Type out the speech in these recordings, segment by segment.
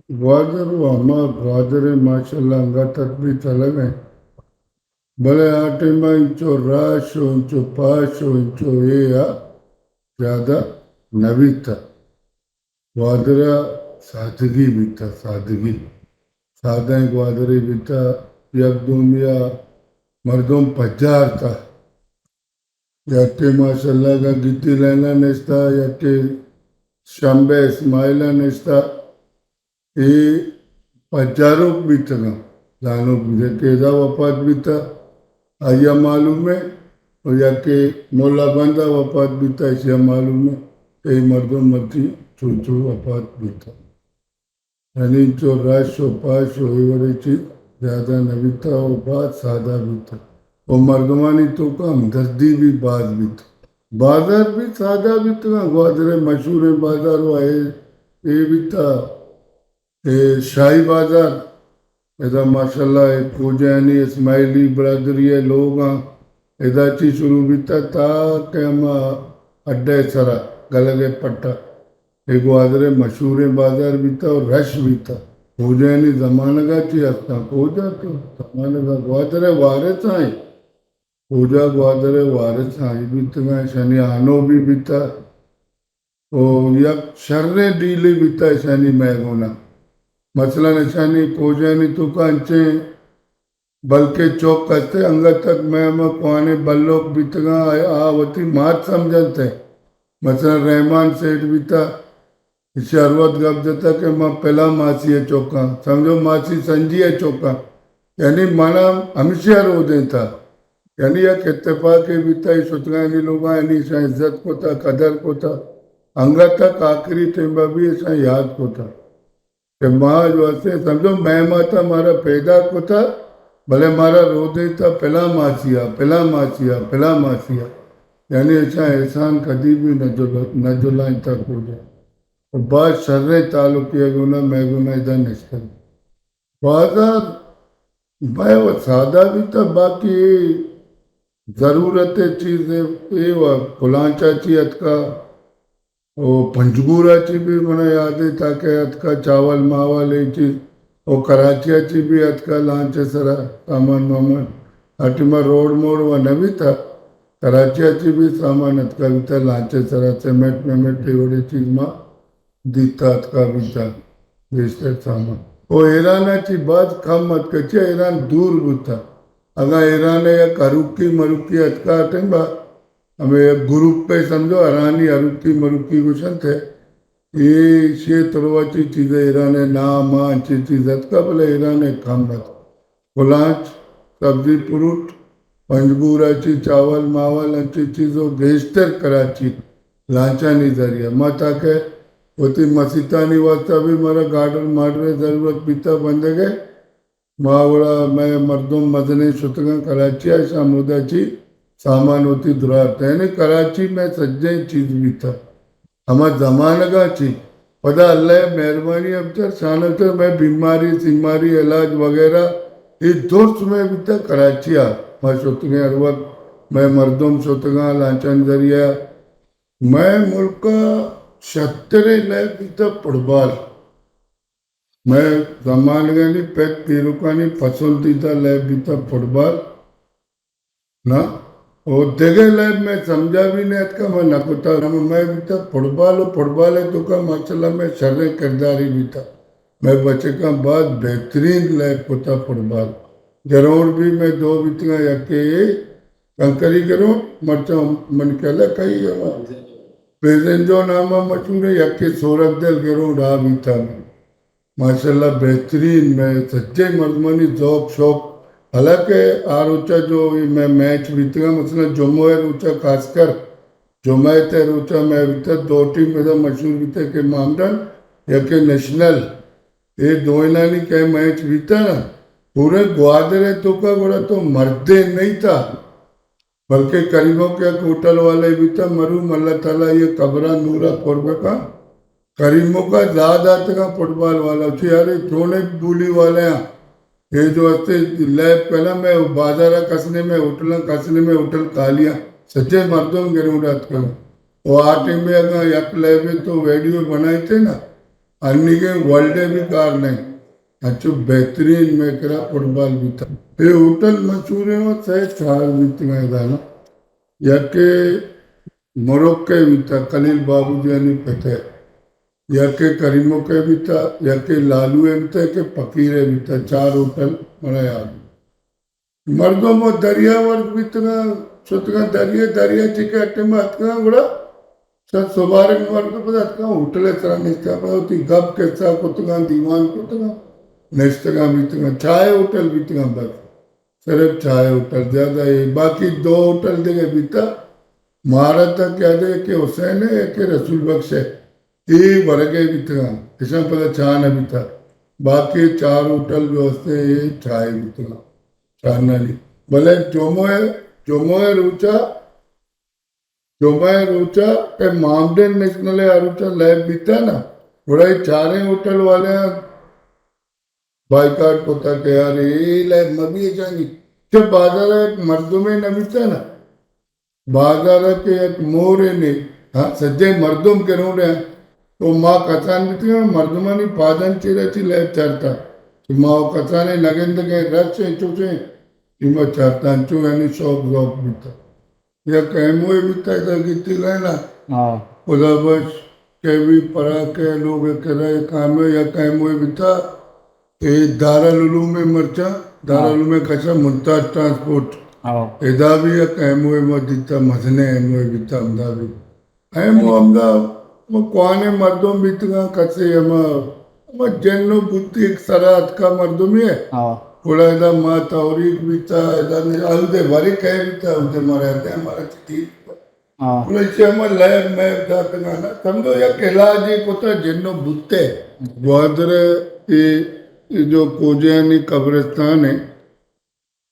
ಗ್ವಾದರು ಅಮ್ಮ ಗ್ವಾದರೆ ಮಾಶಲ್ಲ ಅಂಗತಕ್ भी चले गए भले आटे में इंचो राश हो इंचो पाश हो इंचो ये या ज़्यादा नबी था ग्वादरा सादगी भी था सादगी सादा ग्वादरे भी था यकदम या मर्दों पजार था यके माशाल्लाह का गिट्टी लेना नेस्ता यके शंबे इस्माइला नेस्ता ये पजारों भी था दानों भी केदा वफात भी था आया मालूम है और यके मौला बंदा वफात भी था ऐसा मालूम है कई मर्दों मर्दी चूचू वफात भी था यानी जो राश हो पाश हो ये वाली चीज़ ज़्यादा नबी था और बात सादा भी था और मर्दमानी तो का हमदर्दी भी बात भी था बाजार भी सादा भी था ग्वादरे मशहूर बाजार हुआ है ये भी था ये शाही बाजार इधर माशाल्लाह एक पूजानी इस्माइली बरादरी है लोग इधर चीज शुरू भी था कि हम अड्डे सरा गलगे पट्टा एक ग्वादरे मशहूर बाजार भी था और रश भी था पूजानी जमाने का चीज था पूजा तो जमाने का ग्वादरे वारिस आए पूजा ग्वादरे वारिस आए भी था शनि आनो भी था और यक शर्रे डीले भी था शनि मैगोना मसलन निशानी पूजानी तो कांचे बल्कि चौक करते अंगत तक मैं कुआने बल्लोक बीतगा आवती मात समझते मसलन रहमान सेठ बीता शरबत गप देता कि माँ पहला मासी है चौका समझो मासी संजी है चौका यानी माना हमेशा रो देता यानी यह इत्तेफाक के बीता सुतगा यानी लोग यानी इज्जत को था कदर को था अंगत तक आखिरी टेम्बा भी ऐसा याद को था कि माँ जो है समझो मैं माता मारा पैदा को था भले मारा रोदे था पहला मासिया पहला मासिया पहला मासिया यानी ऐसा एहसान कभी भी न जुलाई तक हो जाए और बाद शर्रे तालुकिया गुना मैं गुना इधर निश्चल बाजार भाई वो सादा भी था बाकी ज़रूरत चीज़ें ये वह फुलांचाची अटका वो पंचगूराची भी मना याद है ताकि अतका चावल मावल ये चीज़ वो कराचियाची भी अतका लांचे सरा सामान वामान अटिमा रोड मोड़ वह न भी था कराचियाची भी सामान अतका भी था लांचे सरा सीमेंट वेमेंट ये बड़ी चीज़ माँ दीता अतका भी था बेशतर सामान वो ईरानाची बात कम मत कच्चे ईरान दूर भी था अगर ईरान या करुक्की मरुक्की अतका अटेंबा हमें ग्रुप पे समझो अरानी अरुक्की मरुक्की कुशन थे ये शे तरवाची चीज़ें ईरान है ना माँ अच्छी चीज़ का बोले ईरान है काम मत गुलाच सब्जी फ्रूट पंजगूराची चावल मावल अच्छी चीज़ों गेस्टर कराची लाचानी जरिया मत आके होती मसीतानी वास्ता भी मारा गार्डन मार्डर ज़रूरत पीता बंदे गए मावड़ा मैं मर्दों मदने शुतगा कराची ऐसा मुदाची सामान होती दुरात यानी कराची में सज्जे चीज भी था हमारा जमाना का चीज पता अल्लाह मेहरबानी अब तक शानत मैं बीमारी सिमारी इलाज वगैरह इस दोस्त में भी था कराची आ मैं शुतगे हर वक्त मैं मर्दों शुतगा लाचन जरिया मैं मुल्क का शतरे लय भी था फुटबॉल मैं जमाने का नहीं पैक तीरुकानी पसंदीदा लय भी था फुटबॉल ना और देखे लाइफ में समझा भी नहीं का मैं नकुता मैं भी था फुटबॉल है तो का माशाल्लाह में शर्रे किरदारी भी था मैं बच्चे का बाद बेहतरीन लाइफ होता फुटबॉल ग्राउंड भी मैं दो बीतगा यके कंकरी ग्राउंड मरचा मन कहला कही प्रेजेंट जो नाम मशहूर है यके सोरखदल ग्राउंड आ भी था माशाल्लाह बेहतरीन मैं सच्चे मर्दमानी जौक शौक हालांकि आर ऊंचा जो मैं मैच बीतगा मतलब जम्मू है ऊंचा खासकर जुमैत है ऊंचा मैं बीता दो टीम में मशहूर बीते के मामडन या के नेशनल ये दो इनानी के मैच बीता ना पूरे ग्वादरे तो का बड़ा तो मर्दे नहीं था बल्कि करीबों के होटल वाले भी था मरूम अल्लाह ताला ये कबरा नूरा कोरबे का करीमों का ज़्यादा तक फुटबॉल वाला यार थोड़े बूली वाले हैं ये जो हस्ते लैब पहला मैं बाजारा कसने में होटल कालिया सच्चे मर्दों के रात का वो आटे में अगर यक लैब तो वीडियो बनाए थे ना अन्य के वर्ल्ड भी कार नहीं अच्छो बेहतरीन में करा फुटबॉल भी था ये होटल मशहूर है वो सही चार भी था या के मोरक्के भी था खलील बाबू जानी पता या के करीमों के भी था या के लालू एम थे के फकीरे भी था चार होटल बड़ा याद मर्दों में दरिया वर्ग भी था सुतगा दरिया दरिया चिके अट्टे में अटका बड़ा सर सोबारक वर्ग पता अटका होटल तरह निश्चित पता होती गप के साथ कुतगा दीवान कुतगा निश्चित भी था चाय होटल भी था बस सिर्फ चाय होटल ज्यादा ये बाकी दो होटल देखे भी था महाराजा क्या दे के हुसैन है के रसूल बख्श है ये वर्गे भी था इसमें पता चान भी था बाकी चार होटल व्यवस्था ये चाय भी था चांदनी भले जोमोए रूचा के माउंटेन नेशनल अरुचा लैब भी था ना बड़ा ही चारे होटल वाले बाइकाट होता के यार ये लैब मबी जानी जब बाजार एक मर्दों में नबी था ना बाजार के एक मोरे ने हाँ सज्जे मर्दों के रो रहे तो माँ कचान भी थी मर्दमानी पादन चिरे थी लैब चरता तो माँ कचाने लगेंद के रच से चुचे इमा चरता चु यानी शौक शौक भी था या कैमोए भी था इधर गिट्टी लेना उधर बस के भी पढ़ा के लोग के रहे काम में या कैमोए भी था ये दारुल में मरचा दारुल में कचा मुमताज ट्रांसपोर्ट इधर भी या कैमोए में दिता मसने एमोए भी था अमदा भी एमो अमदा वो कौने मर्दों भी था कचे हम जन्नो बुद्धि एक सरात का मर्दों में है थोड़ा इधर माँ तौरीक भी था इधर अलदे भरे कह भी था उधर मारे आते हमारा ठीक थोड़ा इसे हम लैब में जाते ना समझो या कहला जी को तो जन्नो बुद्धे ग्वादर ये जो कोजयानी कब्रिस्तान है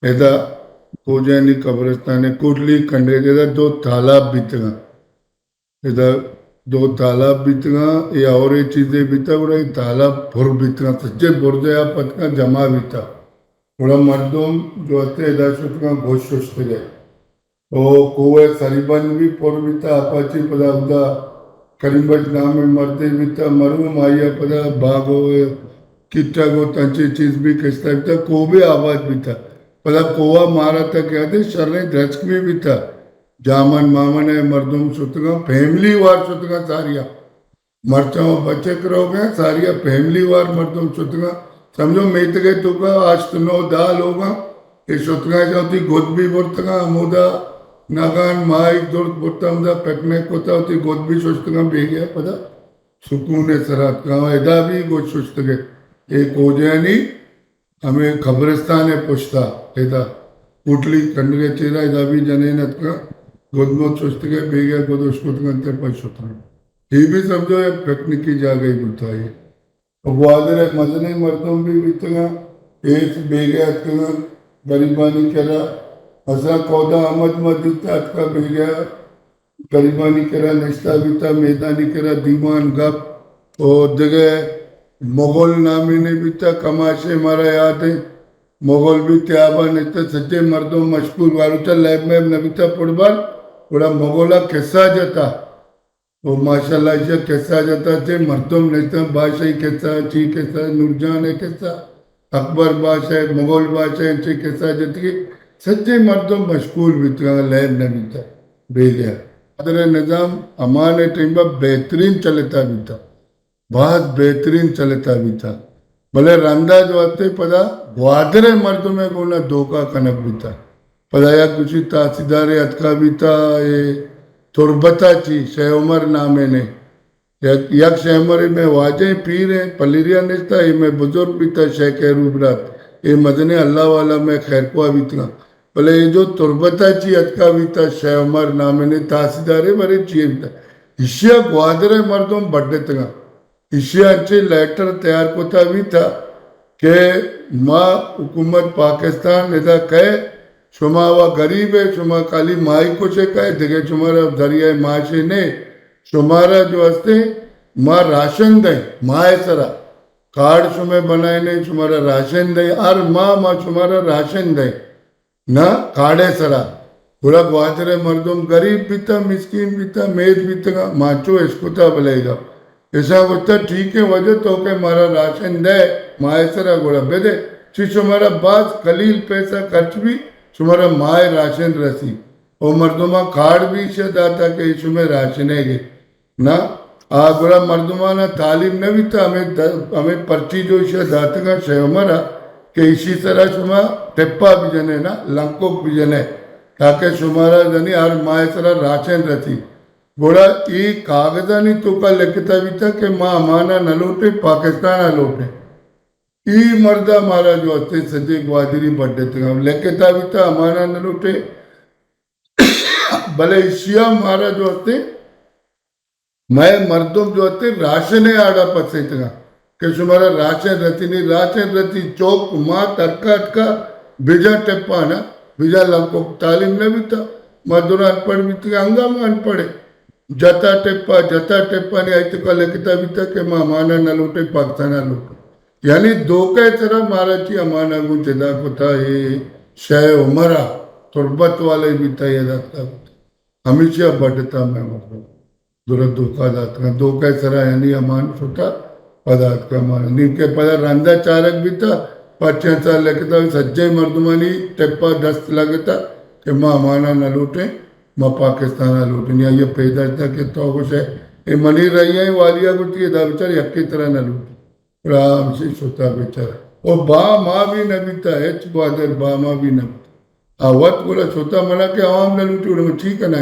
इधर कोजयानी कब्रिस्तान है कोटली कंडे के इधर दो तालाब भी था इधर दो तालाब भी था ये और ये चीजें भी था बड़ा तालाब भुर भी था सच्चे बुर्जे पत का जमा भी था थोड़ा मर्दों जो होते इधर सुटका घोष सुस्त गए तो कुएं सरीबन भी पुर भी था अपाची पदा उदा करीबज नाम में मरते भी था मरू माया पदा बाग हो किट्टा को तंचे चीज भी किस्ता भी था कोबे आवाज भी था पदा कोवा मारा था क्या थे शर्रे धचक में भी था जामन मामन है मर्दों सुतगा फैमिली वार सुतगा सारिया मरचाओ बच्चे करो गए सारिया फैमिली वार मर्दों सुतगा समझो मेत गए तो का आज तो नो दाल होगा ये सुतगा जाती गोद भी बुरतगा मुदा नागान माइक दुर्द बुरतमदा पेकने को होती गोद भी सुस्तगा भेगे पता सुकून सरात का एदा भी गोद सुस्त गए एक हो जानी हमें खबरस्तान है पुछता एदा पुटली कंडगे चेरा एदा भी जने नत का गोद मोद सुस्त गए भेगे गोद उसको तंते पर सुतगा ये भी समझो एक तकनीकी जा गई बुताई ग्वादर मजने मर्दों भी बीतगा एक बेगे अटका गरीबानी करा हसा कौदा अहमद मदीता अटका बेगा गरीबानी करा निश्ता बीता मैदानी करा दीवान गप और जगह मुगल नामी ने बीता कमाशे मारा याद है मुगल भी त्याबा निश्ता सच्चे मर्दों मशहूर वारुचा लैब में नबीता फुटबॉल बड़ा मुगला किस्सा जाता वो माशाल्लाह इसे कैसा जाता थे मर्दम नेता बादशाही कैसा ची कैसा नूरजान है कैसा अकबर बादशाह मुगल बादशाह ची कैसा जाती सच्चे मर्दम मशहूर बीता लैब न बीता बे गया अदर निज़ाम अमान टाइम पर बेहतरीन चलता भी था बहुत बेहतरीन चलता भी था भले रंदा जो आते पता ग्वादरे मर्दों में कोना धोखा कनक भी था पता या कुछ तासीदार अतका भी था ये तुरबता ची शह उमर नामे ने यक शह उमर में वाजे पीर है पलीरिया निस्ता ये में बुजुर्ग भी था शह के रूबरात ये मदने अल्लाह वाला में खैरकुआ भी था भले ये जो तुरबता ची अतका भी था शह उमर नामे ने तासीदारे बड़े चीज था इशिया ग्वादरे मर्दों बड्डे तक इशिया अच्छे लेटर तैयार कोता भी था कि माँ हुकूमत पाकिस्तान नेता कहे शुमा वा गरीब है शुमा काली माई को से कहे दिखे शुमारा दरिया माशे ने शुमारा जो हस्ते माँ राशन दे माए सरा कार्ड शुमे बनाए ने शुमारा राशन दे और माँ शुमारा राशन दे ना काड़े सरा पूरा ग्वादरे मर्दों गरीब भी था मिस्किन भी था मेद भी था माचो इसको था बोलेगा ऐसा होता ठीक है वजह तो के मारा राशन दे माए सरा गोड़ा बेदे ची तुम्हारा बास कलील पैसा खर्च भी तुम्हारा माए राशन रसी और मर्दुमा कार्ड भी इसे दाता के इसमें राशन है ना आ गोड़ा मर्दुमा ना तालीम न भी था हमें पर्ची जो इसे दाता का शे हमारा कि इसी तरह सुमा टेप्पा भी जने ना लंकोक भी जने ताकि सुमारा जनी हर माए सरा राशन रसी गोड़ा ಈ ಕಾಗದಾನಿ ತೂಕ ಲೆಕ್ಕತಾವಿತ್ತ के माँ माना न लौटे पाकिस्तान न लौटे ಈ मर्द हमारा जो होते सजे ग्वादरी बड्डे तक लेकेताविता हमारा न लौटे भले एशिया हमारा जो होते मैं मर्दों जो होते राशन आड़ा पसे तक कि तुम्हारा राशन रती नहीं राशन रती चौक माँ टक्का अटका बिजा टेप्पा ना बिजा लंको तालीम न भी था मजदूर अनपढ़ भी थे हंगामा अनपढ़े जता टेप्पा ने आयत का लिखता भी था कि माँ माना न लूटे पाकिस्तान न लूटे यानी दो का तरह मारा ची अमाना गुंचदा को था ये शय उमरा तुरबत वाले भी था ये दाता हमेशा बढ़ता मैं मतलब दूर धोखा दाता दो का तरह यानी अमान होता पदार्थ का माना नीके पदार्थ रंधा चारक भी था 5 साल लिखता सज्जे मर्दमानी टेप्पा 10 लगता कि माँ माना न लूटे माँ पाकिस्तान लूटनी ये पैदा था कि तो कुछ है ये मनी रही है वालिया कुछ ये दा बेचारी अक्की तरह न लूटी राम से सोता बेचारा और बा माँ भी न बीता है बहादुर बा माँ भी न बीता आवत बोला सोता मना के आवाम न लूटी उन्हें ठीक है ना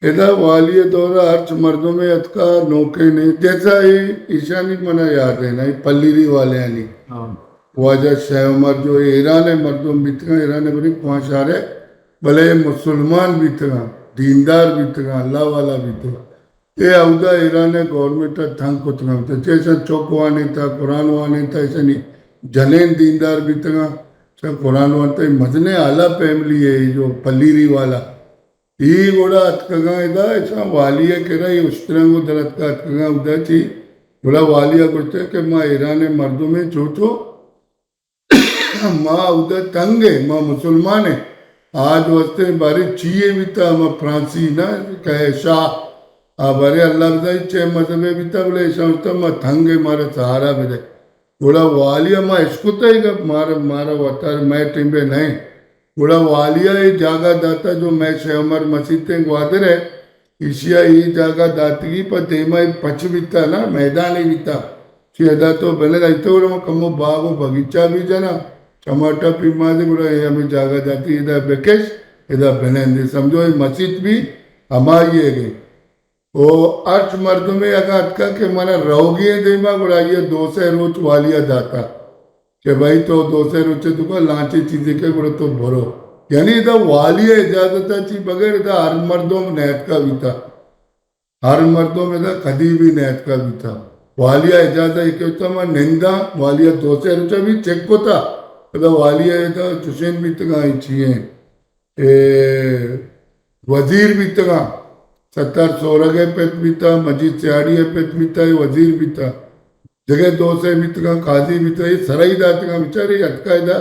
इधर वालिय दौरा अर्च मर्दों में अतका नौके नहीं जैसा ये ईशानी मना याद है ना पल्लीरी वाले यानी वाजा शहमर जो ईरान है मर्दों बीतगा ईरान बड़ी पहुँचा भले मुसलमान भी था दीनदार भी था अल्लाह वाला भी था ये अवधा ईरान गवर्नमेंट थंग को था जैसा चौकवा नहीं था कुरान वा नहीं था ऐसा नहीं जनेन दीनदार भी था सब कुरान वा था मजने आला फैमिली है जो पल्लीरी वाला ये गोड़ा अतकगा इदा ऐसा वालिया कह रहा है उस तरह को दरत का अतकगा उदा थी गोड़ा वालिया बोलते कि माँ ईरान मर्दों में चोचो माँ उधर तंग है माँ मुसलमान है आज वस्ते बारे चीए भी था हम फ्रांसी ना कहे शाह आ बारे अल्लाह बताई चे मजहबे भी था बोले ऐसा मैं थंगे मारे सहारा मेरे बोला वालिया माँ इसको तो ही मारा मारा वतार मैं टिम्बे नहीं बोला वालिया ये जागा दाता जो मैं शेमर मसीते ग्वादर है इसिया ये जागा दातगी पर देमा पच भी था ना मैदान ही भी था सीधा तो बने रहते बोले कमो बागो बगीचा भी जना टमाटर पीमा दे बोला ये हमें जागा जाती इधर बेकेश इधर बने समझो ये मस्जिद भी हमारी है गई वो अर्थ मर्द में अगर का के मना रहोगी देमा बोला ये 200 रोज वालिया दाता कि भाई तो 200 रोज तो का लांची चीजें के बोले तो भरो यानी इधर वालिया इजाजत थी बगैर इधर हर मर्दों में नैत का भी था हर मर्दों में इधर कदी भी नैत का भी था वालिया इजाजत एक मैं निंदा वालिया 200 रोज भी चेक को था वालिया था चुशेन भी तक आई चाहिए वजीर भी तक 70 सोरगे पेत भी था मजीद सियाड़ी पेत भी था वजीर भी था जगह 2 से भी तक काजी भी था ये सराई दात का बेचारे अटका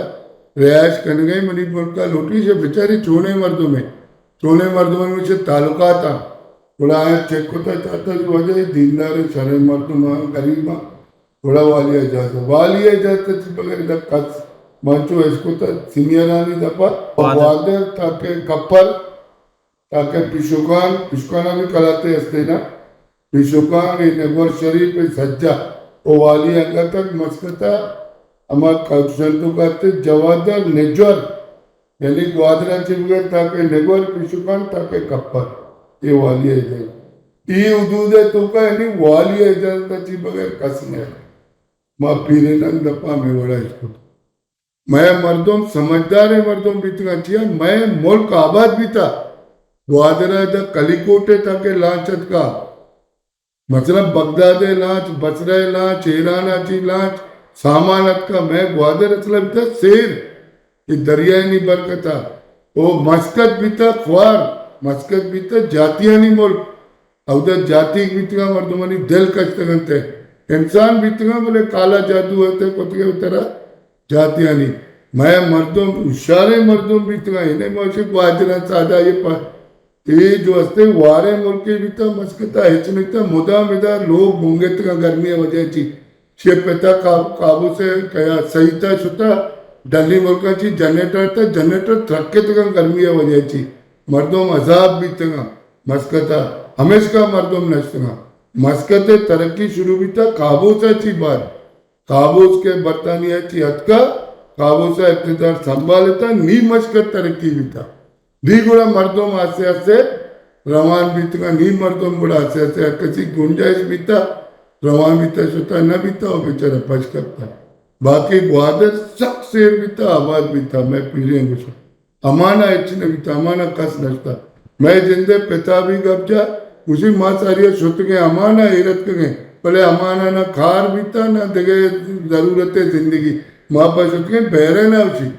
रिहायश करने गए मणिपुर का लोटी से बेचारे चोने मर्दों में से तालुका था थोड़ा आया चेक होता चाहता वजह दीनदार सरे मर्दों गरीब थोड़ा वालिया इजाजत बगैर कस मंचो इसको तो सीनियरानी दफा वादर ताके कपर ताके पिशुकान भी कलाते हस्ते ना पिशुकान नगवर शरीफ सज्जा ओ वाली अंगा तक मस्कता अमर संतु करते जवादर नेजर यानी ग्वादरा चिबगर ताके नगवर पिशुकान ताके कपर ये वाली है ये उदूदे तो का यानी वाली इजाजत चिबगर कसने माँ पीरे नंग दफा में बड़ा इसको मैं मर्दों समझदार है मर्दों बीतना चाहिए मैं मुल्क आबाद भी था ग्वादरा कलिकोटे था के लांचत का मतलब बगदाद लांच बसरा लांच ईराना ची लांच सामानत का मैं ग्वादर मतलब था शेर ये दरिया नहीं बरकता वो मस्कत भी था ख्वार मस्कत भी था जातिया नहीं मुल्क उधर जाति बीतगा मर्दुमनी दिल कष्ट इंसान बीतगा बोले काला जादू होते कुछ तरह जातिया नहीं मैं मर्दों इशारे मर्दों भी इतना इन्हें मौसी ग्वादरा सादा ये ये जो हस्ते वारे मुल्के बीता मस्कता हेचनिकता मुदा मिदा लोग गुंगेत का गर्मी वजह ची शे पेता काबू से कया सहीता शुता दिल्ली मुल्का ची जनरेटर थरके तक गर्मी वजह ची मर्दों अजाब बीतगा मस्कता हमेशा मर्दों नश्तगा मस्कते तरक्की शुरू बीता काबूसा ची बात काबूस के बरतानिया ची हतका काबूसा इक़्तिदार संभालता नी मस्कत तरक्की बीता दी गुड़ा मर्दों आसे आसे रवान बीतगा नी मर्दों गुड़ा आसे आसे कसी गुंजाइश बीता रवान बीता सोता न बीता वो बेचारा पच करता बाकी ग्वादर सख्त शेर बीता आवाज बीता मैं पीढ़ी घुसा अमाना इच्छने बीता अमाना कस नचता मैं जिंदे पिता भी गब्जा उसी माँ सारिया सुत गए अमाना हिरत गए भले अमाना ना खार बीता ना दगे जरूरत है जिंदगी माँ पर सुत गए बहरे ना उसी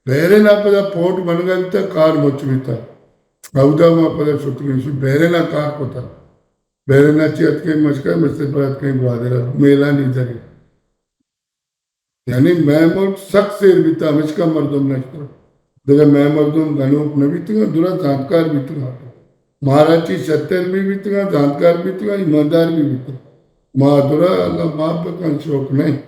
बहरे ना पता फोट बन गया बीता कार मुच बीता औदा माँ पता सुत गई उसी बहरे ना कार को था बहरे ना चियत के मचका मस्ते पर कहीं ग्वादर मेला नहीं धरे यानी मैं मोट सख्त शेर बीता हमेशा मर्दों नचता देखा मैं मर्दों गणों न बीतगा दुरा जानकार बीतगा महाराजी सत्तर भी बीतगा जानकार बीतगा ईमानदार भी बीतगा माँ दुरा अल्लाह माँ पर शौक नहीं